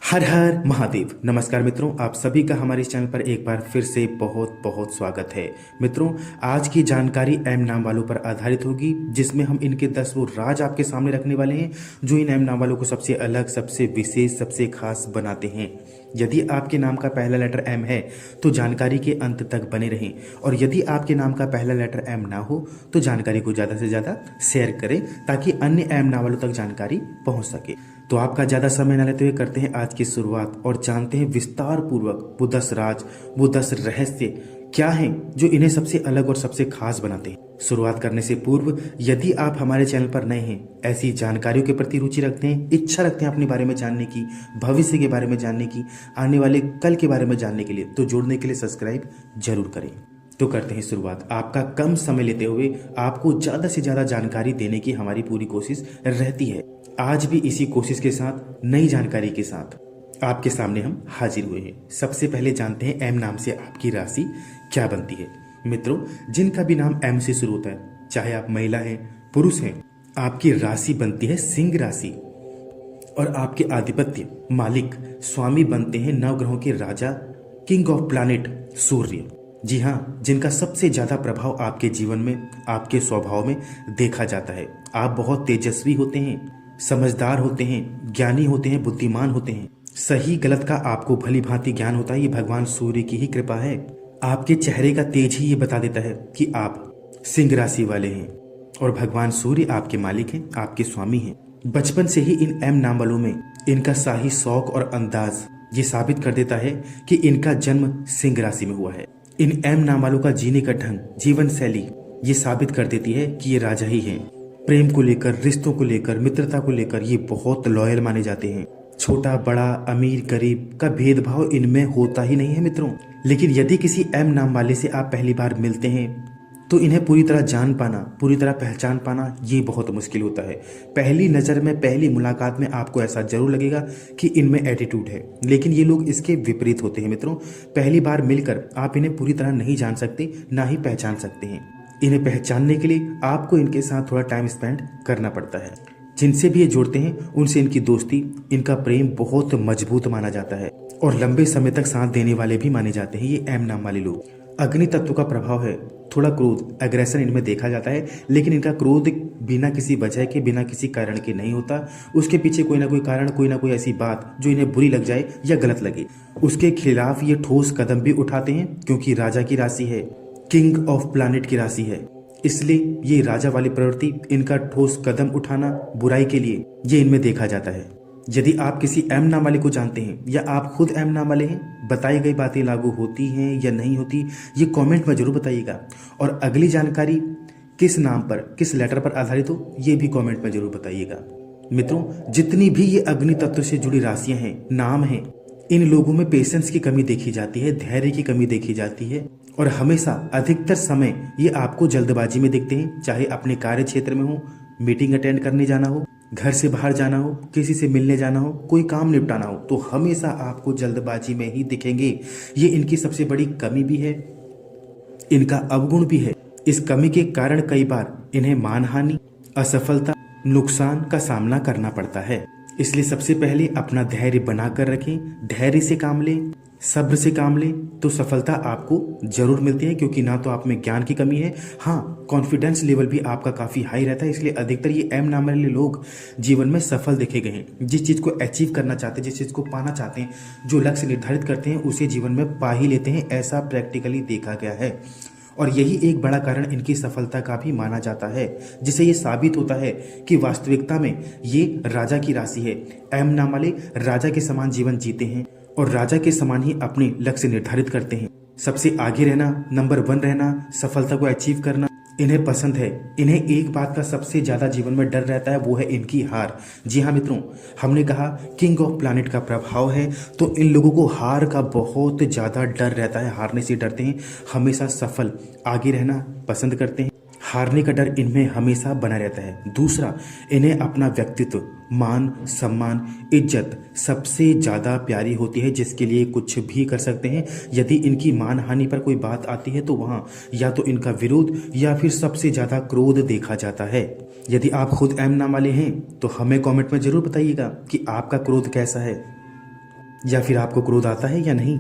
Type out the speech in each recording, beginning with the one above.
हर हर महादेव। नमस्कार मित्रों, आप सभी का हमारे इस चैनल पर एक बार फिर से बहुत बहुत स्वागत है। मित्रों, आज की जानकारी एम नाम वालों पर आधारित होगी, जिसमें हम इनके 10 वो राज आपके सामने रखने वाले हैं जो इन एम नाम वालों को सबसे अलग, सबसे विशेष, सबसे खास बनाते हैं। यदि आपके नाम का पहला लेटर एम है तो जानकारी के अंत तक बने रहें, और यदि आपके नाम का पहला लेटर एम ना हो तो जानकारी को ज़्यादा से ज़्यादा शेयर करें ताकि अन्य एम नाम वालों तक जानकारी पहुंच सके। तो आपका ज़्यादा समय न लेते हुए करते हैं आज की शुरुआत और जानते हैं विस्तार पूर्वक वो 10 राज, वो 10 रहस्य क्या हैं जो इन्हें सबसे अलग और सबसे खास बनाते हैं। शुरुआत करने से पूर्व यदि आप हमारे चैनल पर नए हैं, ऐसी जानकारियों के प्रति रुचि रखते हैं, इच्छा रखते हैं अपने बारे में जानने की, भविष्य के बारे में जानने की, आने वाले कल के बारे में जानने के लिए, तो जुड़ने के लिए सब्सक्राइब जरूर करें। तो करते हैं शुरुआत। आपका कम समय लेते हुए आपको ज़्यादा से ज़्यादा जानकारी देने की हमारी पूरी कोशिश रहती है। आज भी इसी कोशिश के साथ, नई जानकारी के साथ आपके सामने हम हाजिर हुए हैं। सबसे पहले जानते हैं एम नाम से आपकी राशि क्या बनती है। मित्रों, जिनका भी नाम एम से शुरू होता है, चाहे आप महिला हैं, पुरुष हैं, आपकी राशि बनती है सिंह राशि, और आपके आधिपत्य, मालिक, स्वामी बनते हैं नवग्रहों के राजा, किंग ऑफ प्लैनेट सूर्य। जी हाँ, जिनका सबसे ज्यादा प्रभाव आपके जीवन में, आपके स्वभाव में देखा जाता है। आप बहुत तेजस्वी होते हैं, समझदार होते हैं, ज्ञानी होते हैं, बुद्धिमान होते हैं। सही गलत का आपको भली भांति ज्ञान होता है। ये भगवान सूर्य की ही कृपा है। आपके चेहरे का तेज ही ये बता देता है कि आप सिंह राशि वाले हैं, और भगवान सूर्य आपके मालिक हैं, आपके स्वामी हैं। बचपन से ही इन एम नाम वालों में इनका शाही शौक और अंदाज ये साबित कर देता है कि इनका जन्म सिंह राशि में हुआ है। इन एम नाम वालों का जीने का ढंग, जीवन शैली ये साबित कर देती है कि ये राजा ही हैं। प्रेम को लेकर, रिश्तों को लेकर, मित्रता को लेकर ये बहुत लॉयल माने जाते हैं। छोटा बड़ा, अमीर गरीब का भेदभाव इनमें होता ही नहीं है मित्रों। लेकिन यदि किसी एम नाम वाले से आप पहली बार मिलते हैं तो इन्हें पूरी तरह जान पाना, पूरी तरह पहचान पाना ये बहुत मुश्किल होता है। पहली नज़र में, पहली मुलाकात में आपको ऐसा जरूर लगेगा कि इनमें एटीट्यूड है, लेकिन ये लोग इसके विपरीत होते हैं मित्रों। पहली बार मिलकर आप इन्हें पूरी तरह नहीं जान सकते, ना ही पहचान सकते हैं। इन्हें पहचानने के लिए आपको इनके साथ थोड़ा टाइम स्पेंड करना पड़ता है। जिनसे भी ये जुड़ते हैं उनसे इनकी दोस्ती, इनका प्रेम बहुत मजबूत माना जाता है, और लंबे समय तक साथ देने वाले भी माने जाते हैं ये एम नाम वाले लोग। अग्नि तत्व का प्रभाव है, थोड़ा क्रोध, एग्रेशन इनमें देखा जाता है, लेकिन इनका क्रोध बिना किसी वजह के, बिना किसी कारण के नहीं होता। उसके पीछे कोई ना कोई कारण, कोई ना कोई ऐसी बात जो इन्हें बुरी लग जाए या गलत लगे, उसके खिलाफ ये ठोस कदम भी उठाते हैं। क्योंकि राजा की राशि है, किंग ऑफ प्लैनेट की राशि है, इसलिए ये राजा वाली प्रवृत्ति, इनका ठोस कदम उठाना बुराई के लिए, ये इनमें देखा जाता है। यदि आप किसी एम नाम वाले को जानते हैं या आप खुद एम नाम वाले हैं, बताई गई बातें लागू होती हैं या नहीं होती, ये कमेंट में जरूर बताइएगा। और अगली जानकारी किस नाम पर, किस लेटर पर आधारित हो, ये भी कमेंट में जरूर बताइएगा। मित्रों, जितनी भी ये अग्नि तत्व से जुड़ी राशियां हैं, नाम हैं, इन लोगों में पेशेंस की कमी देखी जाती है, धैर्य की कमी देखी जाती है, और हमेशा अधिकतर समय ये आपको जल्दबाजी में दिखते हैं। चाहे अपने कार्य क्षेत्र में हो, मीटिंग अटेंड करने जाना हो, घर से बाहर जाना हो, किसी से मिलने जाना हो, कोई काम निपटाना हो, तो हमेशा आपको जल्दबाजी में ही दिखेंगे। ये इनकी सबसे बड़ी कमी भी है, इनका अवगुण भी है। इस कमी के कारण कई बार इन्हें मानहानि, असफलता, नुकसान का सामना करना पड़ता है। इसलिए सबसे पहले अपना धैर्य बनाकर रखें, धैर्य से काम लें, सब्र से काम लें, तो सफलता आपको जरूर मिलती है। क्योंकि ना तो आप में ज्ञान की कमी है, हाँ कॉन्फिडेंस लेवल भी आपका काफ़ी हाई रहता है। इसलिए अधिकतर ये एम नाम वाले लोग जीवन में सफल देखे गए हैं। जिस चीज़ को अचीव करना चाहते हैं, जिस चीज़ को पाना चाहते हैं, जो लक्ष्य निर्धारित करते हैं, उसे जीवन में पा ही लेते हैं। ऐसा प्रैक्टिकली देखा गया है, और यही एक बड़ा कारण इनकी सफलता का भी माना जाता है, जिससे ये साबित होता है कि वास्तविकता में ये राजा की राशि है। एम नाम वाले राजा के समान जीवन जीते हैं और राजा के समान ही अपने लक्ष्य निर्धारित करते हैं। सबसे आगे रहना, नंबर 1 रहना, सफलता को अचीव करना इन्हें पसंद है। इन्हें एक बात का सबसे ज्यादा जीवन में डर रहता है, वो है इनकी हार। जी हाँ मित्रों, हमने कहा किंग ऑफ प्लैनेट का प्रभाव है, तो इन लोगों को हार का बहुत ज्यादा डर रहता है, हारने से डरते हैं। हमेशा सफल, आगे रहना पसंद करते हैं, हारने का डर इनमें हमेशा बना रहता है। दूसरा, इन्हें अपना व्यक्तित्व, मान सम्मान, इज्जत सबसे ज़्यादा प्यारी होती है, जिसके लिए कुछ भी कर सकते हैं। यदि इनकी मान हानि पर कोई बात आती है तो वहाँ या तो इनका विरोध या फिर सबसे ज़्यादा क्रोध देखा जाता है। यदि आप खुद एम नाम वाले हैं तो हमें कमेंट में ज़रूर बताइएगा कि आपका क्रोध कैसा है। या फिर आपको क्रोध आता है या नहीं,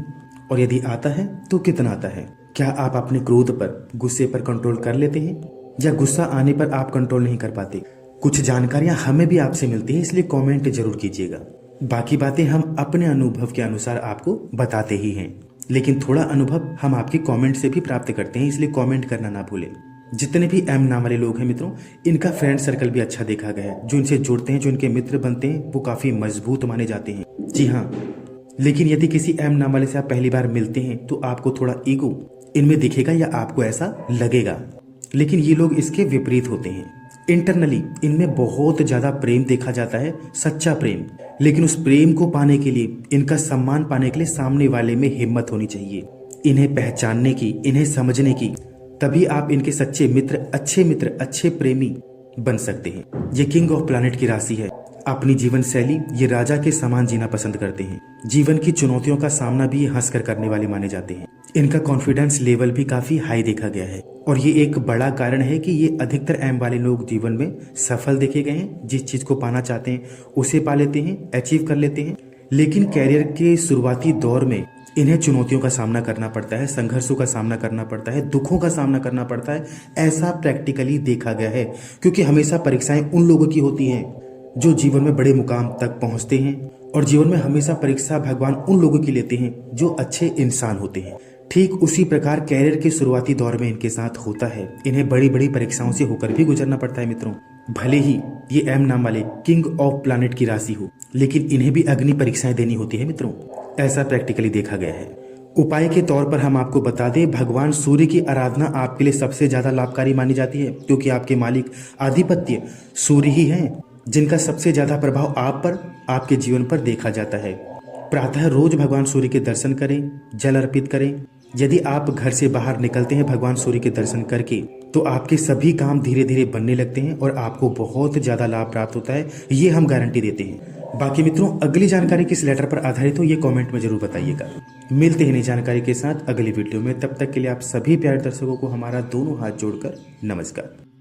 और यदि आता है तो कितना आता है? क्या आप अपने क्रोध पर, गुस्से पर कंट्रोल कर लेते हैं, या गुस्सा आने पर आप कंट्रोल नहीं कर पाते? कुछ जानकारियां हमें भी आपसे मिलती है, इसलिए कमेंट जरूर कीजिएगा। बाकी बातें हम अपने अनुभव के अनुसार आपको बताते ही हैं, लेकिन थोड़ा अनुभव हम आपके कमेंट से भी प्राप्त करते हैं, इसलिए कमेंट करना ना भूलें। जितने भी एम नाम वाले लोग हैं मित्रों, इनका फ्रेंड सर्कल भी अच्छा देखा गया है। जो इनसे जुड़ते हैं, जो इनके मित्र बनते हैं, वो काफी मजबूत माने जाते हैं। जी हाँ, लेकिन यदि किसी एम नाम वाले से आप पहली बार मिलते हैं तो आपको थोड़ा ईगो इनमें दिखेगा या आपको ऐसा लगेगा, लेकिन ये लोग इसके विपरीत होते हैं। इंटरनली इनमें बहुत ज्यादा प्रेम देखा जाता है, सच्चा प्रेम। लेकिन उस प्रेम को पाने के लिए, इनका सम्मान पाने के लिए सामने वाले में हिम्मत होनी चाहिए, इन्हें पहचानने की, इन्हें समझने की। तभी आप इनके सच्चे मित्र, अच्छे प्रेमी बन सकते हैं। ये किंग ऑफ प्लैनेट की राशि है। अपनी जीवन शैली ये राजा के समान जीना पसंद करते हैं। जीवन की चुनौतियों का सामना भी ये हंसकर करने वाले माने जाते हैं। इनका कॉन्फिडेंस लेवल भी काफी हाई देखा गया है, और ये एक बड़ा कारण है कि ये अधिकतर एम वाले लोग जीवन में सफल देखे गए हैं। जिस चीज को पाना चाहते हैं उसे पा लेते हैं, अचीव कर लेते हैं। लेकिन कैरियर के शुरुआती दौर में इन्हें चुनौतियों का सामना करना पड़ता है, संघर्षों का सामना करना पड़ता है, दुखों का सामना करना पड़ता है। ऐसा प्रैक्टिकली देखा गया है, क्योंकि हमेशा परीक्षाएं उन लोगों की होती हैं जो जीवन में बड़े मुकाम तक पहुंचते हैं, और जीवन में हमेशा परीक्षा भगवान उन लोगों की लेते हैं जो अच्छे इंसान होते हैं। ठीक उसी प्रकार कैरियर के शुरुआती दौर में इनके साथ होता है। इन्हें बड़ी बड़ी परीक्षाओं से होकर भी गुजरना पड़ता है मित्रों। भले ही ये एम नाम वाले किंग ऑफ प्लैनेट की राशि हो, लेकिन इन्हें भी अग्नि परीक्षाएं देनी होती है मित्रों। ऐसा प्रैक्टिकली देखा गया है। उपाय के तौर पर हम आपको बता दें, भगवान सूर्य की आराधना आपके लिए सबसे ज्यादा लाभकारी मानी जाती है, क्योंकि आपके मालिक आधिपत्य सूर्य ही हैं, जिनका सबसे ज्यादा प्रभाव आप पर, आपके जीवन पर देखा जाता है। प्रातः रोज भगवान सूर्य के दर्शन करें, जल अर्पित करें। यदि आप घर से बाहर निकलते हैं भगवान सूर्य के दर्शन करके, तो आपके सभी काम धीरे धीरे बनने लगते हैं और आपको बहुत ज्यादा लाभ प्राप्त होता है, ये हम गारंटी देते हैं। बाकी मित्रों, अगली जानकारी किस लेटर पर आधारित हो ये कमेंट में जरूर बताइएगा। मिलते हैं नई जानकारी के साथ अगली वीडियो में। तब तक के लिए आप सभी प्यारे दर्शकों को हमारा दोनों हाथ जोड़कर नमस्कार।